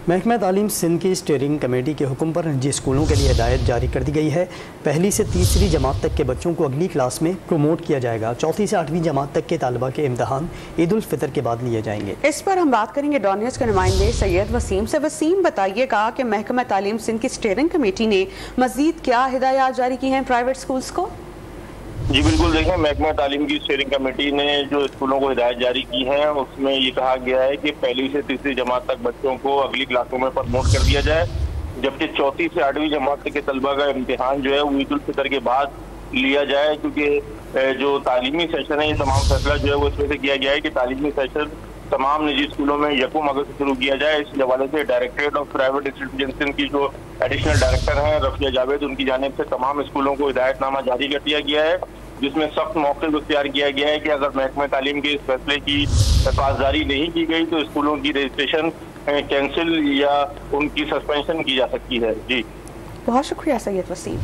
محکمہ تعلیم سندھ کی اسٹیئرنگ کمیٹی کے حکم پر نجی اسکولوں کے لیے ہدایت جاری کر دی گئی ہے۔ پہلی سے تیسری جماعت تک کے بچوں کو اگلی کلاس میں پروموٹ کیا جائے گا۔ چوتھی سے آٹھویں جماعت تک کے طالبہ کے امتحان عید الفطر کے بعد لیے جائیں گے۔ اس پر ہم بات کریں گے ڈان نیوز کے نمائندے سید وسیم سے۔ وسیم، بتائیے گا کہ محکمہ تعلیم سندھ کی اسٹیئرنگ کمیٹی نے مزید کیا ہدایات جاری کی ہیں پرائیویٹ اسکولز کو؟ جی بالکل، دیکھیں محکمہ تعلیم کی اسٹیئرنگ کمیٹی نے جو اسکولوں کو ہدایت جاری کی ہے اس میں یہ کہا گیا ہے کہ پہلی سے تیسری جماعت تک بچوں کو اگلی کلاسوں میں پروموٹ کر دیا جائے، جبکہ چوتھی سے آٹھویں جماعت تک کے طلبہ کا امتحان جو ہے وہ عید الفطر کے بعد لیا جائے، کیونکہ جو تعلیمی سیشن ہے یہ تمام فیصلہ جو ہے وہ اس میں سے کیا گیا ہے کہ تعلیمی سیشن تمام نجی اسکولوں میں یکم اگست سے شروع کیا جائے۔ اس حوالے سے ڈائریکٹریٹ آف پرائیویٹ انسٹیٹیوشن کی جو ایڈیشنل ڈائریکٹر ہیں رفیہ جاوید، ان کی جانب سے تمام اسکولوں کو ہدایت نامہ جاری کر دیا گیا ہے، جس میں سخت موقف اختیار کیا گیا ہے کہ اگر محکمہ تعلیم کے اس فیصلے کی پاسداری نہیں کی گئی تو اسکولوں کی رجسٹریشن کینسل یا ان کی سسپینشن کی جا سکتی ہے۔ جی بہت شکریہ سید وسیم۔